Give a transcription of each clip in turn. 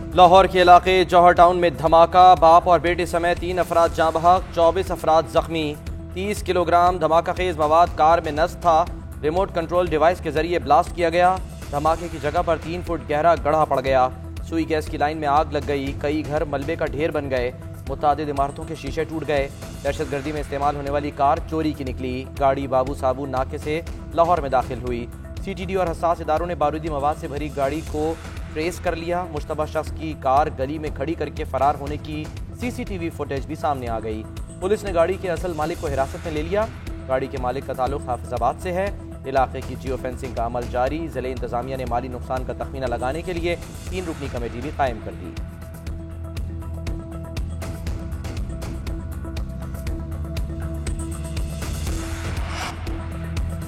लाहौर के इलाके जौहर टाउन में धमाका, बाप और बेटे समेत 3 अफराद जाँ बहक, 24 अफराद जख्मी। 30 किलोग्राम धमाका खेज मवाद कार में नस्ब था। रिमोट कंट्रोल डिवाइस के जरिए ब्लास्ट किया गया। धमाके की जगह पर 3 फुट गहरा गड्ढा पड़ गया। सुई गैस की लाइन में आग लग गई। कई घर मलबे का ढेर बन गए। मुतादिद इमारतों के शीशे टूट गए। दहशतगर्दी में इस्तेमाल होने वाली कार चोरी की निकली। गाड़ी बाबू साबू नाके से लाहौर में दाखिल हुई। CTD और हसास इदारों ने बारूदी मवाद से भरी गाड़ी को ट्रेस कर लिया। मुश्तबा शख्स की कार गली में खड़ी करके फरार होने की CCTV फुटेज भी सामने आ गई। पुलिस ने गाड़ी के असल मालिक को हिरासत में ले लिया। गाड़ी के मालिक का ताल्लुक हाफिजाबाद से है। इलाके की जियो फेंसिंग का अमल जारी। जिले इंतजामिया ने माली नुकसान का तखमीना लगाने के लिए 3 रुकनी कमेटी भी कायम कर दी।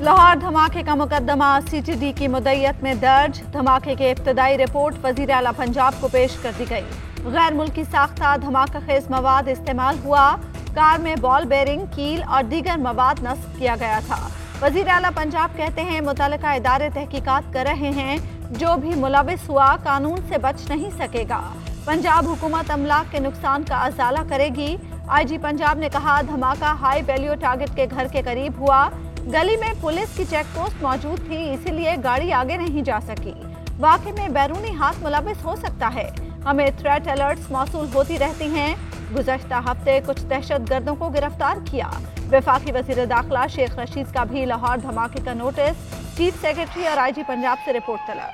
लाहौर धमाके का मुकदमा CTD की मुद्दइयत में दर्ज। धमाके की इब्तदाई रिपोर्ट वज़ीर आला पंजाब को पेश कर दी गई। गैर मुल्की साख्ता धमाका खेज मवाद इस्तेमाल हुआ। कार में बॉल बेरिंग, कील और दीगर मवाद नस्ब किया गया था। वज़ीर आला पंजाब कहते हैं मुतल्लिका इदारे तहकीकात कर रहे हैं। जो भी मुलविस हुआ कानून से बच नहीं सकेगा। पंजाब हुकूमत अमलाक के नुकसान का अजाला करेगी। IG पंजाब ने कहा धमाका हाई वैल्यू टारगेट के घर के करीब हुआ। गली में पुलिस की चेक पोस्ट मौजूद थी, इसीलिए गाड़ी आगे नहीं जा सकी। वाकई में बैरूनी हाथ मुलविस हो सकता है। हमें थ्रेट अलर्ट्स मौसूल होती रहती हैं। गुज़श्ता हफ्ते कुछ दहशतगर्दों को गिरफ्तार किया। वफाकी वज़ीर दाखिला शेख रशीद का भी लाहौर धमाके का नोटिस। चीफ सेक्रेटरी और IG पंजाब से रिपोर्ट तलब।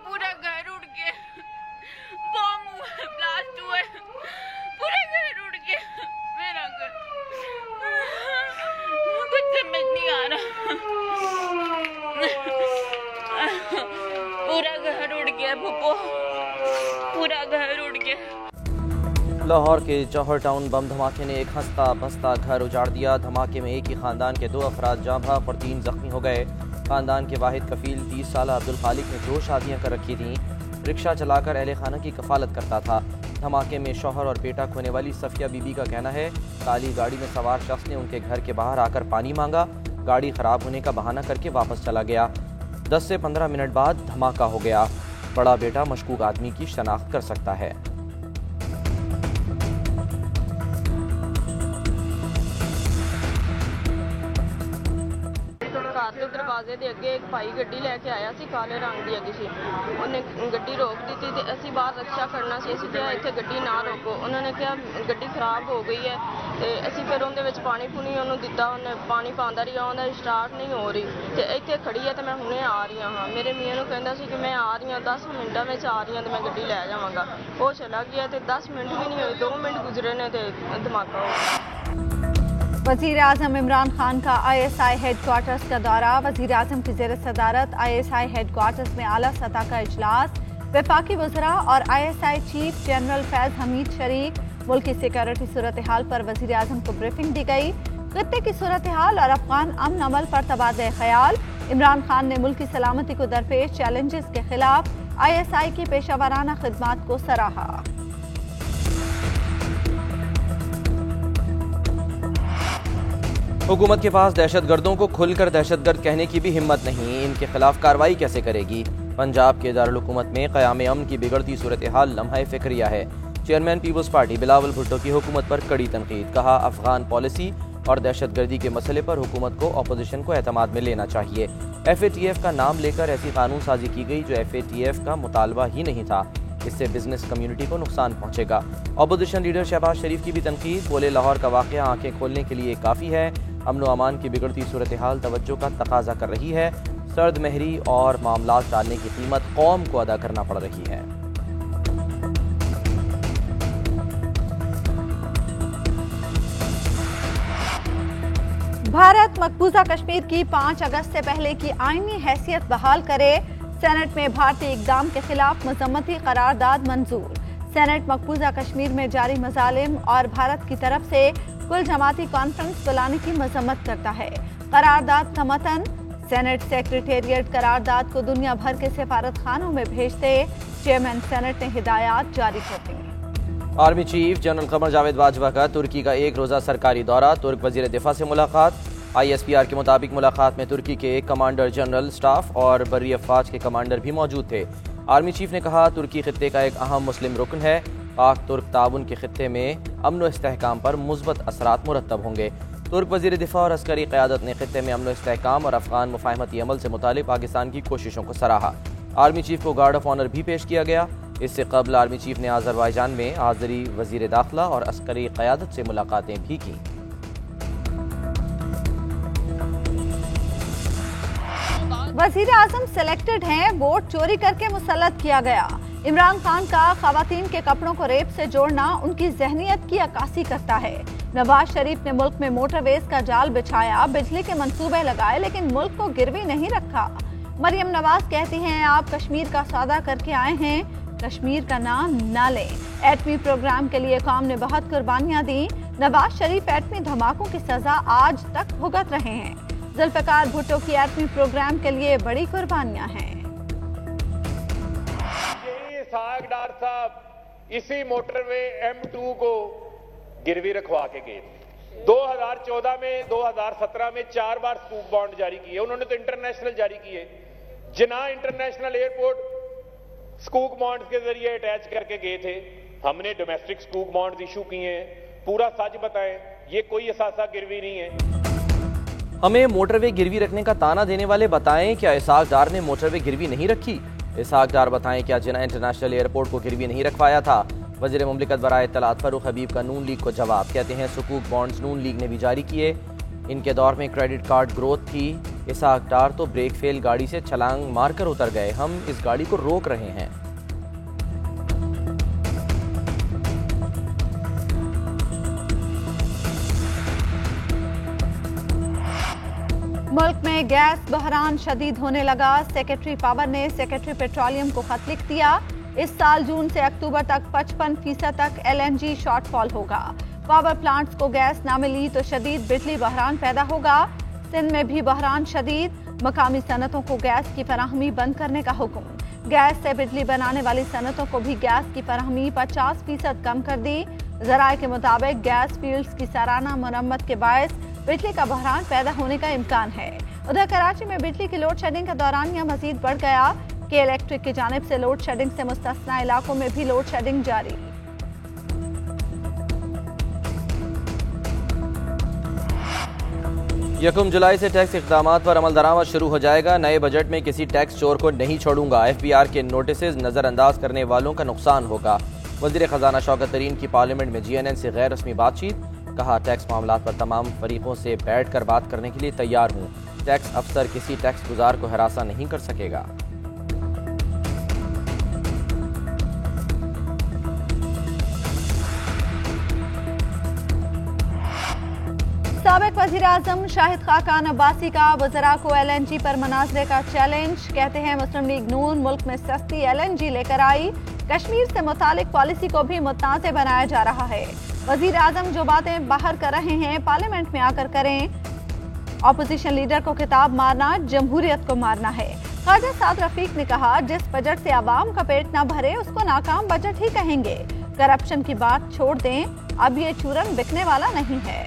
पूरा घर उड़ गया, बम ब्लास्ट हुआ, पूरा घर उड़ गया। मेरा घर कुछ समझ नहीं आ रहा। पूरा घर उड़ गया भूपो, पूरा घर उड़ गया। लाहौर के जौहर टाउन बम धमाके ने एक हंसता बसता घर उजाड़ दिया। धमाके में एक ही खानदान के 2 अफराद जाँ बहक और 3 जख्मी हो गए। खानदान के वाहिद कफील 30 साल अब्दुल खालिक ने 2 शादियां कर रखी थीं। रिक्शा चलाकर अहले खाना की कफालत करता था। धमाके में शौहर और बेटा खोने वाली सफिया बीबी का कहना है काली गाड़ी में सवार शख्स ने उनके घर के बाहर आकर पानी मांगा। गाड़ी खराब होने का बहाना करके वापस चला गया। 10 से 15 मिनट बाद धमाका हो गया। बड़ा बेटा मशकूक आदमी की शनाख्त कर सकता है। दरवाजे के अगे एक भाई गड्डी लैके आया सी, काले रंग की हैगी सी। उन्हें गड्डी रोक दी थी, असी बाहर रक्षा करना सी। असी कहा इत्थे गड्डी ना रोको। उन्होंने कहा गड्डी खराब हो गई है। तो असी फिर उनदे विच पानी पुनी उन्होंने दिता। उन्हें पानी पांदा रहा, उन्हें स्टार्ट नहीं हो रही। तो इत्थे खड़ी है तो मैं हुणे आ रही हाँ। मेरे मियाँ नूं कहंदा सी कि मैं आ रही हाँ, 10 मिनटां में आ रही हाँ तो मैं गड्डी लै जावांगा। वो चला गया तो 10 मिनट भी नहीं हुए, 2 मिनट गुजरे ने तो धमाका हो गया। वज़ीर आज़म इमरान खान का ISI हेडक्वार्टर्स का दौरा। वज़ीर आज़म की ज़ेर सदारत ISI हेडक्वार्टर्स में आला सतह का इजलास। वफाकी वज़रा और ISI चीफ जनरल फैज़ हमीद शरीक। मुल्क की सिक्योरिटी सूरत हाल पर वज़ीर आज़म को ब्रीफिंग दी गई। खित्ते की सूरत हाल और अफगान अमन अमल पर तबादला ख्याल। इमरान खान ने मुल्क की सलामती को दरपेश चैलेंजेस के खिलाफ ISI की पेशावराना खिदमात को सराहा। हुकूमत के पास दहशतगर्दों को खुलकर दहशतगर्द कहने की भी हिम्मत नहीं। इनके खिलाफ कार्रवाई कैसे करेगी? पंजाब के दारुल हुकूमत में क़याम अमन की बिगड़ती सूरत हाल लम्हा फ़िक्रिया है। Chairman people's party Bilawal Bhutto की हुकूमत पर कड़ी तनकीद। कहा अफगान पॉलिसी और दहशतगर्दी के मसले पर हुकूमत को अपोजिशन को एतमाद में लेना चाहिए। FATF का नाम लेकर ऐसी कानून साजी की गई जो FATF का मुतालबा ही नहीं था। इससे बिजनेस कम्युनिटी को नुकसान पहुंचेगा। अपोजिशन लीडर शहबाज शरीफ की भी तनकीद। बोले लाहौर का वाक़या आंखें खोलने के लिए काफ़ी है। अमन व अमान की बिगड़ती सूरत हाल तवज्जो का तकाजा कर रही है। सर्द महरी और मामलात डालने की कीमत कौम को अदा करना पड़ रही है। भारत मकबूजा कश्मीर की 5 अगस्त से पहले की आईनी हैसियत बहाल करे। सेनेट में भारतीय इक़दाम के खिलाफ मजम्मती करारदाद मंजूर। सेनेट मकबूजा कश्मीर में जारी मजालिम और भारत की तरफ से कुल जमाती कॉन्फ्रेंस बुलाने की मजम्मत करता है। करारदाद का मतन सेनेट सेक्रेटेरिएट करारदाद को दुनिया भर के सफारत खानों में भेजते चेयरमैन सेनेट ने हिदायत जारी कर दी। Army chief general Qamar Javed Bajwa का तुर्की का 1 रोज़ा सरकारी दौरा। तुर्क वजीर दिफा से मुलाकात। ISPR के मुताबिक मुलाकात में तुर्की के कमांडर जनरल स्टाफ और बर्री अफवाज के कमांडर भी मौजूद थे। आर्मी चीफ ने कहा तुर्की खित्ते का एक अहम मुस्लिम रुकन है। पाक तुर्क ताउन के खित्ते में अमन व इस्तेहकाम पर मुस्बत असरात मुरतब होंगे। तुर्क वज़ीर दिफा और अस्करी क़यादत ने खित्ते में अमन व इस्तेहकाम और अफ़गान मुफ़ाहमती अमल से मुतालिक पाकिस्तान की कोशिशों को सराहा। आर्मी चीफ को गार्ड ऑफ ऑनर भी पेश किया गया। इससे कबल आर्मी चीफ ने आज़रबाईजान में आज़री वज़ीर दाखिला और अस्करी क़यादत से मुलाकातें भी की। वज़ीर आज़म सिलेक्टेड हैं, वोट चोरी करके मुसल्लत किया गया। इमरान खान का खवातीन के कपड़ों को रेप से जोड़ना उनकी जहनियत की अक्कासी करता है। नवाज शरीफ ने मुल्क में मोटरवेज का जाल बिछाया, बिजली के मंसूबे लगाए, लेकिन मुल्क को गिरवी नहीं रखा। मरियम नवाज कहती हैं आप कश्मीर का सौदा करके आए हैं, कश्मीर का नाम न लें। एटमी प्रोग्राम के लिए कौम ने बहुत कुर्बानियां दी। नवाज शरीफ एटमी धमाकों की सजा आज तक भुगत रहे हैं। जुल्फ़िकार भुट्टो की एटमी प्रोग्राम के लिए बड़ी कुर्बानियां हैं। इसहाक डार साहब इसी मोटरवे M2 को गिरवी रखवा के गए थे। 2014 में 2017 में 4 बार स्कूक बॉन्ड जारी किए। उन्होंने तो इंटरनेशनल जारी किए। जिना इंटरनेशनल एयरपोर्ट स्कूक बॉन्ड के जरिए अटैच करके गए थे। हमने डोमेस्टिक स्कूक बॉन्ड इशू किए हैं। पूरा सच बताएं, ये कोई असासा गिरवी नहीं है। हमें मोटरवे गिरवी रखने का ताना देने वाले बताएं क्या इसहाक डार ने मोटरवे गिरवी नहीं रखी। इसहाक डार बताएं क्या जिना इंटरनेशनल एयरपोर्ट को गिरवी नहीं रखवाया था। वज़ीर मुमलिकत बराए इत्तलात फ़ारूक हबीब का नून लीग को जवाब। कहते हैं सुकूक बॉन्ड्स नून लीग ने भी जारी किए। इनके दौर में क्रेडिट कार्ड ग्रोथ थी। इसहाक डार तो ब्रेक फेल गाड़ी से छलांग मारकर उतर गए। हम इस गाड़ी को रोक रहे हैं। मुल्क में गैस बहरान शदीद होने लगा। सेक्रेटरी पावर ने सेक्रेटरी पेट्रोलियम को खत लिख दिया। इस साल जून से अक्टूबर तक 55% तक LNG शॉर्टफॉल होगा। पावर प्लांट्स को गैस ना मिली तो शदीद बिजली बहरान पैदा होगा। सिंध में भी बहरान शदीद। मकामी सनतों को गैस की फराहमी बंद करने का हुक्म। गैस से बिजली बनाने वाली सनतों को भी गैस की फराहमी 50% कम कर दी। ज़राए के मुताबिक गैस फील्ड्स की सालाना मरम्मत के बायस बिजली का बहरान पैदा होने का इम्कान है। उधर कराची में बिजली की लोड शेडिंग का दौरानिया मजीद बढ़ गया। के इलेक्ट्रिक की जानिब से लोड शेडिंग से मुस्तस्ना इलाकों में भी लोड शेडिंग जारी। यकम जुलाई से टैक्स इक़दामात पर अमल दरामद शुरू हो जाएगा। नए बजट में किसी टैक्स चोर को नहीं छोड़ूंगा। FBR के नोटिस नजरअंदाज करने वालों का नुकसान होगा। वज़ीर खजाना शौकत तरीन की पार्लियामेंट में GNN से गैर रस्मी बातचीत। कहा टैक्स मामलात पर तमाम फरीकों से बैठ कर बात करने के लिए तैयार हूँ। टैक्स अफसर किसी टैक्स गुजार को हरासा नहीं कर सकेगा। साबिक वज़ीर आज़म शाहिद खाकान अब्बासी का वज़रा को LNG पर मनाजरे का चैलेंज। कहते हैं मुस्लिम लीग नून मुल्क में सस्ती LNG लेकर आई। कश्मीर से मुतालिक पॉलिसी को भी मुतनाज़ बनाया जा रहा है। वज़ीर आज़म जो बातें बाहर कर रहे हैं पार्लियामेंट में आकर करें। ऑपोजिशन लीडर को किताब मारना जमहूरियत को मारना है। ख्वाजा साद रफीक ने कहा जिस बजट से आवाम का पेट ना भरे उसको नाकाम बजट ही कहेंगे। करप्शन की बात छोड़ दें, अब ये चूरन बिकने वाला नहीं है।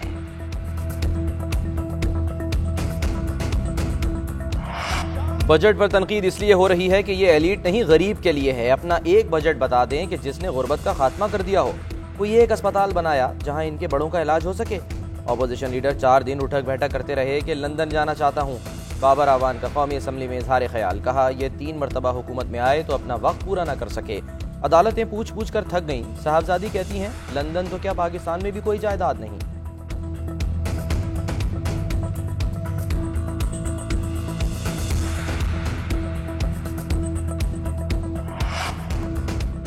बजट पर तनकीद इसलिए हो रही है कि ये एलीट नहीं गरीब के लिए है। अपना एक बजट बता दें कि जिसने गुर्बत का खात्मा कर दिया हो। कोई एक अस्पताल बनाया जहां इनके बड़ों का इलाज हो सके। ऑपोजिशन लीडर 4 दिन उठक बैठक करते रहे कि लंदन जाना चाहता हूं। बाबर आवान का कौमी असम्बली में इजहार ख्याल। कहा ये 3 मरतबा हुकूमत में आए तो अपना वक्त पूरा ना कर सके। अदालतें पूछ पूछ कर थक गईं। साहबजादी कहती हैं लंदन तो क्या पाकिस्तान में भी कोई जायदाद नहीं।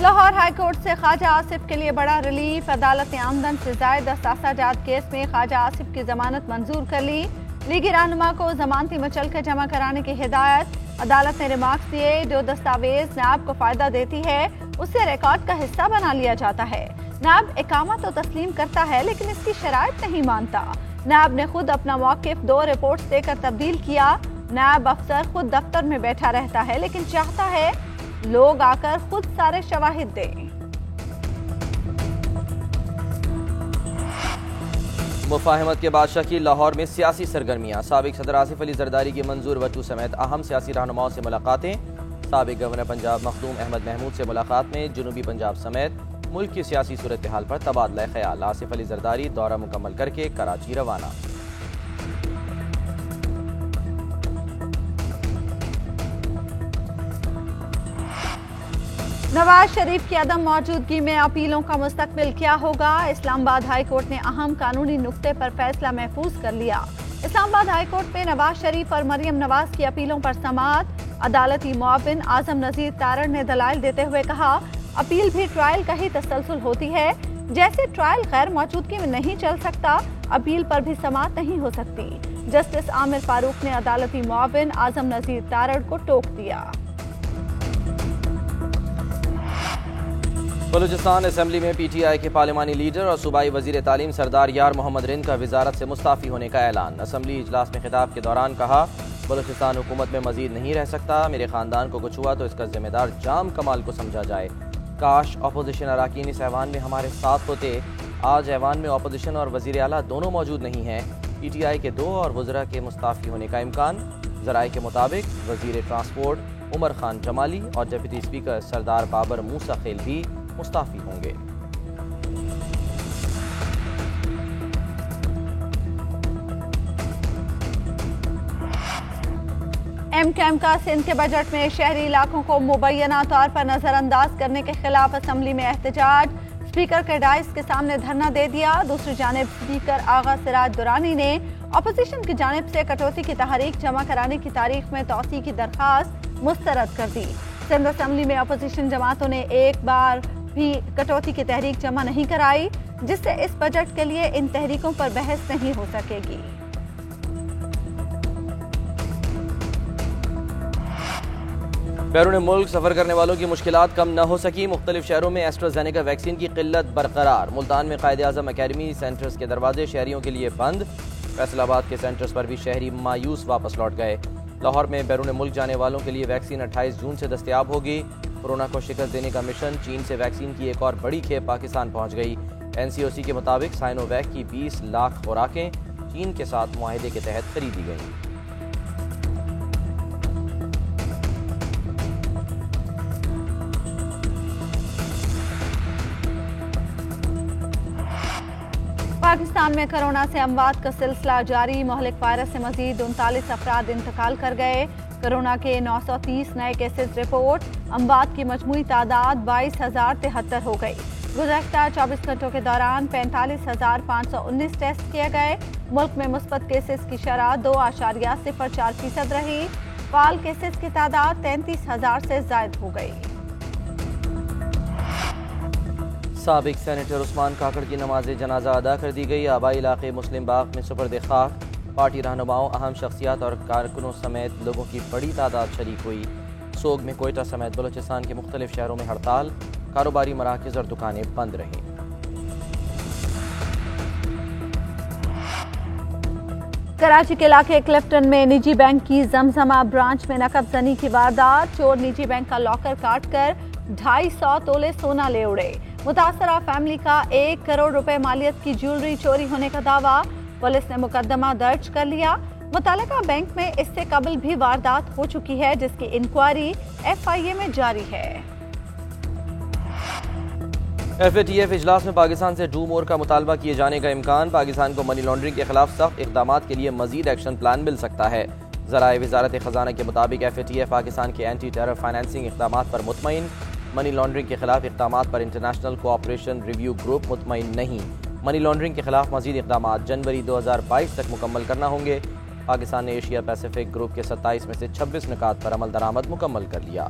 लाहौर हाईकोर्ट से ख्वाजा आसिफ के लिए बड़ा रिलीफ। अदालत ने आमदन से जायद असासाजात केस में ख्वाजा आसिफ की जमानत मंजूर कर ली। लीगी रहनुमा को जमानती मुचलके जमा कराने की हिदायत। अदालत ने रिमार्क्स दिए जो दस्तावेज नैब को फायदा देती है उसे रिकॉर्ड का हिस्सा बना लिया जाता है। नैब इकामा तो तस्लीम करता है लेकिन इसकी शराइत नहीं मानता। नैब ने खुद अपना मौकिफ 2 रिपोर्ट्स देकर तब्दील किया। नैब अफसर खुद दफ्तर में बैठा रहता है लेकिन चाहता है लोग आकर खुद सारे शवाहिद दें। मुफाहमत के बादशाह की लाहौर में सियासी सरगर्मियां। साबिक सदर आसिफ अली जरदारी की मंजूर वटू समेत अहम सियासी रहनुमाओं से मुलाकातें। साबिक गवर्नर पंजाब मखदूम अहमद महमूद से मुलाकात में जनूबी पंजाब समेत मुल्क की सियासी सूरत हाल पर तबादला ख्याल। आसिफ अली जरदारी दौरा मुकम्मल करके कराची रवाना। नवाज शरीफ की अदम मौजूदगी में अपीलों का मुस्तकबिल क्या होगा? इस्लामाबाद हाई कोर्ट ने अहम कानूनी नुक्ते पर फैसला महफूज कर लिया। इस्लामाबाद हाई कोर्ट में नवाज शरीफ और मरियम नवाज की अपीलों पर समाअत। अदालती मुआविन आजम नजीर तारड़ ने दलाइल देते हुए कहा, अपील भी ट्रायल का ही तसलसल होती है। जैसे ट्रायल गैर मौजूदगी में नहीं चल सकता, अपील पर भी समाअत नहीं हो सकती। जस्टिस आमिर फारूक ने अदालती मुआविन आजम नजीर तारड़ को टोक दिया। बलूचिस्तान असेंबली में PTI के पार्लिमानी लीडर और सूबाई वजीर तालीम सरदार यार मोहम्मद रिन का वजारत से मुस्ताफी होने का ऐलान। असेंबली इजलास में खिताब के दौरान कहा, बलूचिस्तान हुकूमत में मजीद नहीं रह सकता। मेरे खानदान को कुछ हुआ तो इसका जिम्मेदार जाम कमाल को समझा जाए। काश अपोजिशन अरकान इस ऐवान में हमारे साथ होते। आज ऐवान में अपोजिशन और वजीर आला दोनों मौजूद नहीं हैं। PTI के 2 और वज़रा के मुस्ताफी होने का इम्कान। ज़राए के मुताबिक वजीर ट्रांसपोर्ट उमर खान जमाली और डिप्टी स्पीकर सरदार बाबर मूसा खेल भी मुस्ताफी होंगे। MKM का सिंध के बजट में शहरी इलाकों को मुबैना तौर पर नजरअंदाज करने के खिलाफ असेंबली में एहतजाज। स्पीकर के डाइस के सामने धरना दे दिया। दूसरी जानिब स्पीकर आगा सिराज दुरानी ने अपोजिशन की जानिब से कटौती की तहरीक जमा कराने की तारीख में तौसी की दरखास्त मुस्तरद कर दी। सिंध असेंबली में अपोजिशन जमातों ने एक बार भी कटौती की तहरीक जमा नहीं कराई, जिससे इस बजट के लिए इन तहरीकों पर बहस नहीं हो सकेगी। बैरून मुल्क सफर करने वालों की मुश्किलात कम न हो सकी। मुख्तलिफ शहरों में एस्ट्राजेनेका वैक्सीन की किल्लत बरकरार। मुल्तान में कायदे आज़म अकेडमी सेंटर्स के दरवाजे शहरियों के लिए बंद। फैसलाबाद के सेंटर्स पर भी शहरी मायूस वापस लौट गए। लाहौर में बैरून मुल्क जाने वालों के लिए वैक्सीन 28 जून से दस्तयाब होगी। कोरोना को शिकस्त देने का मिशन, चीन से वैक्सीन की एक और बड़ी खेप पाकिस्तान पहुंच गई। NCOC के मुताबिक साइनोवैक की 20 लाख खुराकें चीन के साथ मुआहदे के तहत खरीदी गईं। पाकिस्तान में कोरोना से अमवात का सिलसिला जारी। मोहलिक वायरस से मजीद 39 अफराद इंतकाल कर गए। कोरोना के 930 नए केसेस रिपोर्ट। अमवात की मजमूई तादाद 22,073 हो गई। गुज़श्ता 24 घंटों के दौरान 45,519 टेस्ट किए गए। मुल्क में मुस्बत केसेस की शरह 2.04% रही। फाल केसेस की तादाद 33,000 से जायद हो गई। साबिक सेनेटर उस्मान काकड़ की नमाज जनाजा अदा कर दी गई। आबाई इलाके मुस्लिम बाग में सुपर्द खाक। पार्टी रहनुमाओं, अहम शख्सियात और कारकुनों समेत लोगों की बड़ी तादाद शरीक हुई। सोग में कोयटा समेत बलूचिस्तान के मुख्तलिफ शहरों में हड़ताल। कारोबारी मराकज़ और दुकानें बंद रहीं। कराची के इलाके क्लिफ्टन में निजी बैंक की जमजमा ब्रांच में नकबजनी की वारदात। चोर निजी बैंक का लॉकर काट कर 250 तोले सोना ले उड़े। मुतासरा फैमिली का 1 करोड़ रुपए मालियत की ज्वेलरी चोरी होने का दावा। पुलिस ने मुकदमा दर्ज कर लिया। मुतल्लिका बैंक में इससे कबल भी वारदात हो चुकी है, जिसकी इंक्वायरी FIA में जारी है। FATF इजलास में पाकिस्तान से डू मोर का मुतालबा किए जाने का इम्कान। पाकिस्तान को मनी लॉन्ड्रिंग के खिलाफ सख्त इक़दाम के लिए मजीद एक्शन प्लान मिल सकता है। ज़राए वजारत खजाना के मुताबिक FATF पाकिस्तान के एंटी टेरर फाइनेंसिंग इक़दाम पर मुतमईन। मनी लॉन्ड्रिंग के खिलाफ इक़दाम पर इंटरनेशनल कोऑपरेशन रिव्यू ग्रुप मुतमईन नहीं। मनी लॉन्ड्रिंग के खिलाफ मजीद इक़दाम जनवरी 2022 तक मुकम्मल करना होंगे। पाकिस्तान ने एशिया पैसिफिक ग्रुप के 27 में से 26 निकात पर अमल दरामद मुकम्मल कर लिया।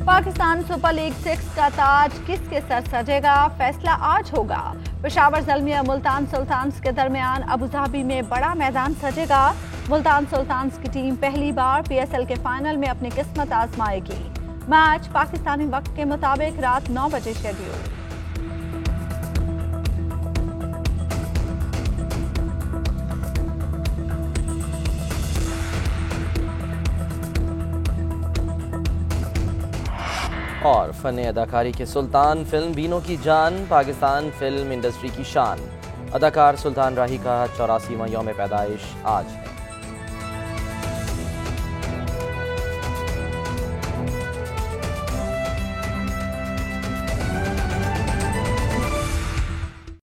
पाकिस्तान सुपर लीग 6 का ताज किसके सर सजेगा? फैसला आज होगा। पेशावर ज़ल्मिया मुल्तान सुल्तान्स के दरमियान अबुधाबी में बड़ा मैदान सजेगा। मुल्तान सुल्तान्स की टीम पहली बार PSL के फाइनल में अपनी किस्मत आजमाएगी। मैच पाकिस्तानी वक्त के मुताबिक रात 9 बजे शेड्यूल। और फ़न अदाकारी के सुल्तान फिल्म बीनों की जान, पाकिस्तान फिल्म इंडस्ट्री की शान। अदाकार सुल्तान राही का 84वां यौम पैदाइश आज है।